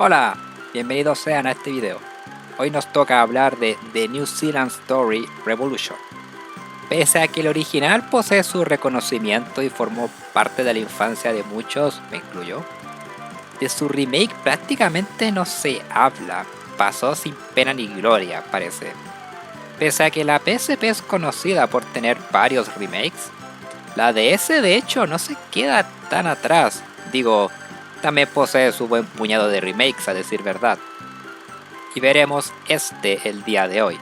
Hola, bienvenidos sean a este video. Hoy nos toca hablar de The New Zealand Story Revolution. Pese a que el original posee su reconocimiento y formó parte de la infancia de muchos, me incluyo, de su remake prácticamente no se habla, pasó sin pena ni gloria, parece. Pese a que la PSP es conocida por tener varios remakes, la DS de hecho no se queda tan atrás, también posee su buen puñado de remakes a decir verdad. Y veremos este el día de hoy.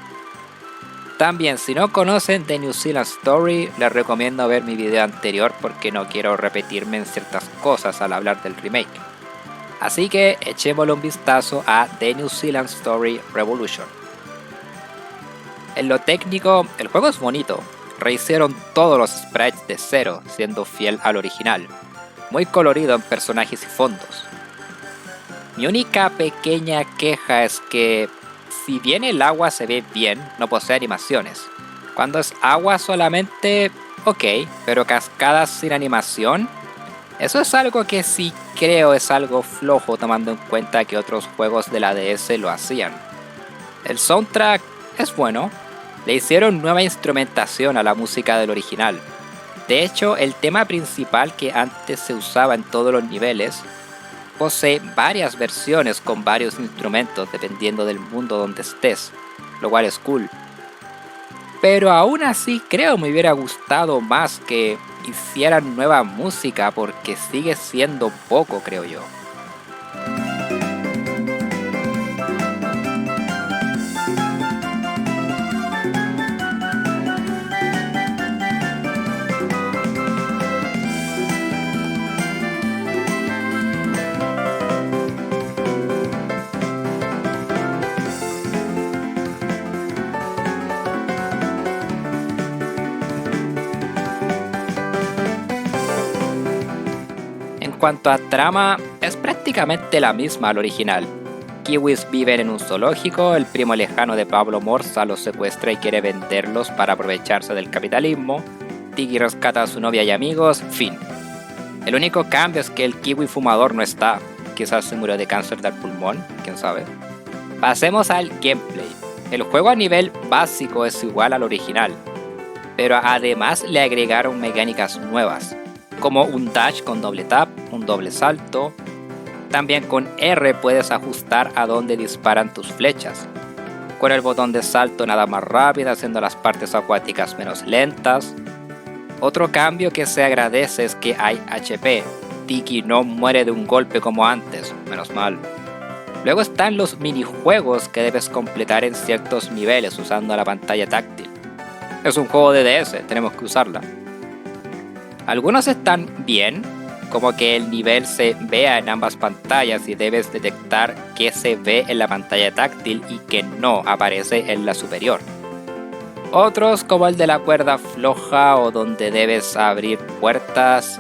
También si no conocen The New Zealand Story, les recomiendo ver mi video anterior porque no quiero repetirme en ciertas cosas al hablar del remake. Así que echémosle un vistazo a The New Zealand Story Revolution. En lo técnico, el juego es bonito, rehicieron todos los sprites de cero, siendo fiel al original, muy colorido en personajes y fondos. Mi única pequeña queja es que, si bien el agua se ve bien, no posee animaciones. Cuando es agua solamente, ok, pero cascadas sin animación, eso es algo que sí creo es algo flojo tomando en cuenta que otros juegos de la DS lo hacían. El soundtrack es bueno, le hicieron nueva instrumentación a la música del original. De hecho, el tema principal que antes se usaba en todos los niveles posee varias versiones con varios instrumentos dependiendo del mundo donde estés, lo cual es cool. Pero aún así creo me hubiera gustado más que hicieran nueva música porque sigue siendo poco, creo yo. En cuanto a trama, es prácticamente la misma al original. Kiwis viven en un zoológico, el primo lejano de Pablo Morsa los secuestra y quiere venderlos para aprovecharse del capitalismo, Tiggy rescata a su novia y amigos, fin. El único cambio es que el kiwi fumador no está, quizás se murió de cáncer del pulmón, quién sabe. Pasemos al gameplay. El juego a nivel básico es igual al original, pero además le agregaron mecánicas nuevas, como un dash con doble tap, un doble salto. También con R puedes ajustar a dónde disparan tus flechas. Con el botón de salto nada más rápido, haciendo las partes acuáticas menos lentas. Otro cambio que se agradece es que hay HP. Tiki no muere de un golpe como antes, menos mal. Luego están los minijuegos que debes completar en ciertos niveles usando la pantalla táctil. Es un juego de DS, tenemos que usarla. Algunos están bien, como que el nivel se vea en ambas pantallas y debes detectar qué se ve en la pantalla táctil y que no aparece en la superior. Otros, como el de la cuerda floja o donde debes abrir puertas,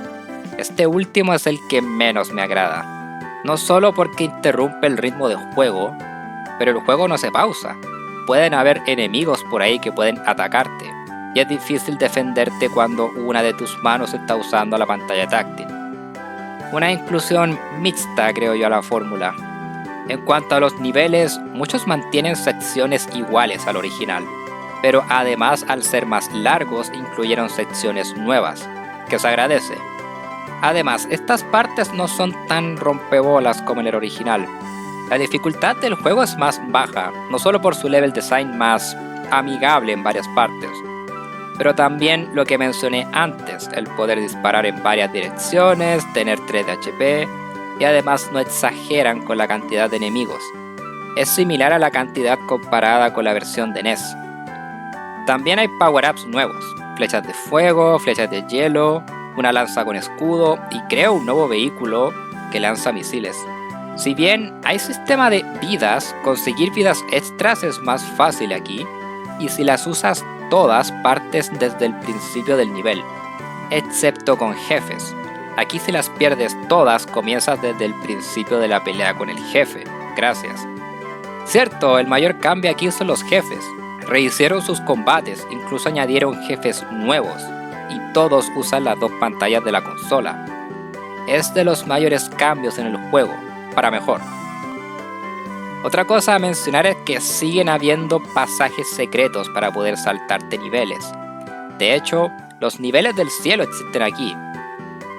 este último es el que menos me agrada. No solo porque interrumpe el ritmo del juego, pero el juego no se pausa. Pueden haber enemigos por ahí que pueden atacarte, y es difícil defenderte cuando una de tus manos está usando la pantalla táctil. Una inclusión mixta creo yo a la fórmula. En cuanto a los niveles, muchos mantienen secciones iguales al original, pero además al ser más largos incluyeron secciones nuevas, que se agradece. Además, estas partes no son tan rompebolas como en el original. La dificultad del juego es más baja, no solo por su level design más amigable en varias partes, pero también lo que mencioné antes, el poder disparar en varias direcciones, tener 3 de HP, y además no exageran con la cantidad de enemigos. Es similar a la cantidad comparada con la versión de NES. También hay power-ups nuevos, flechas de fuego, flechas de hielo, una lanza con escudo y creo un nuevo vehículo que lanza misiles. Si bien hay sistema de vidas, conseguir vidas extras es más fácil aquí, y si las usas todas partes desde el principio del nivel, excepto con jefes. Aquí si las pierdes todas comienzas desde el principio de la pelea con el jefe, gracias. Cierto, el mayor cambio aquí son los jefes, rehicieron sus combates, incluso añadieron jefes nuevos, y todos usan las dos pantallas de la consola. Es de los mayores cambios en el juego, para mejor. Otra cosa a mencionar es que siguen habiendo pasajes secretos para poder saltarte niveles. De hecho, los niveles del cielo existen aquí,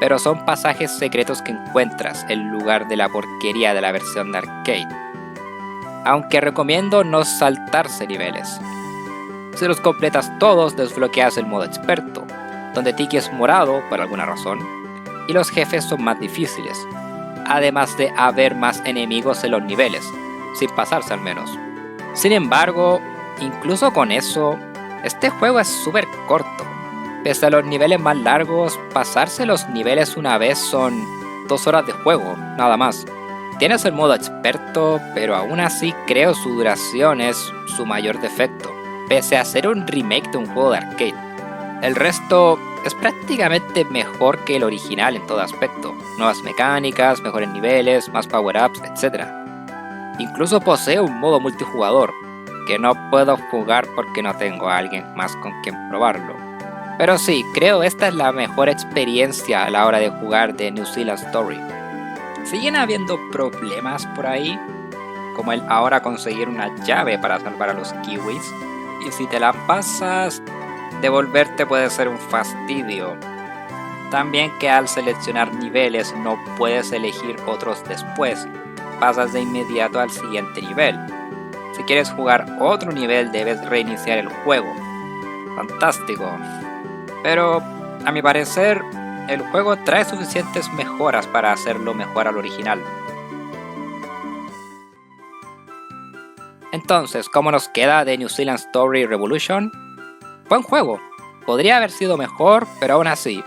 pero son pasajes secretos que encuentras en lugar de la porquería de la versión de arcade. Aunque recomiendo no saltarse niveles. Si los completas todos, desbloqueas el modo experto, donde Tiki es morado por alguna razón, y los jefes son más difíciles, además de haber más enemigos en los niveles, sin pasarse al menos. Sin embargo, incluso con eso, este juego es súper corto. Pese a los niveles más largos, pasarse los niveles una vez son 2 horas de juego, nada más. Tienes el modo experto, pero aún así creo su duración es su mayor defecto, pese a ser un remake de un juego de arcade. El resto es prácticamente mejor que el original en todo aspecto. Nuevas mecánicas, mejores niveles, más power-ups, etc. Incluso posee un modo multijugador, que no puedo jugar porque no tengo a alguien más con quien probarlo. Pero sí, creo esta es la mejor experiencia a la hora de jugar de New Zealand Story. Siguen habiendo problemas por ahí, como el ahora conseguir una llave para salvar a los kiwis, y si te la pasas, devolverte puede ser un fastidio. También que al seleccionar niveles no puedes elegir otros después, pasas de inmediato al siguiente nivel. Si quieres jugar otro nivel debes reiniciar el juego. Fantástico. Pero, a mi parecer, el juego trae suficientes mejoras para hacerlo mejor al original. Entonces, ¿cómo nos queda de New Zealand Story Revolution? Buen juego. Podría haber sido mejor, pero aún así,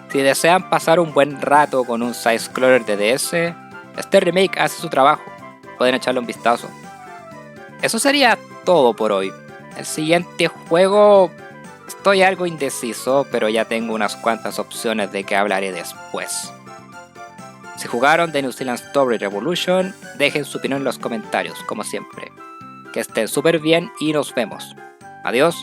si desean pasar un buen rato con un side-scroller de DS, este remake hace su trabajo. Pueden echarle un vistazo. Eso sería todo por hoy. El siguiente juego... Estoy algo indeciso, pero ya tengo unas cuantas opciones de que hablaré después. Si jugaron The New Zealand Story Revolution, dejen su opinión en los comentarios, como siempre. Que estén súper bien y nos vemos. Adiós.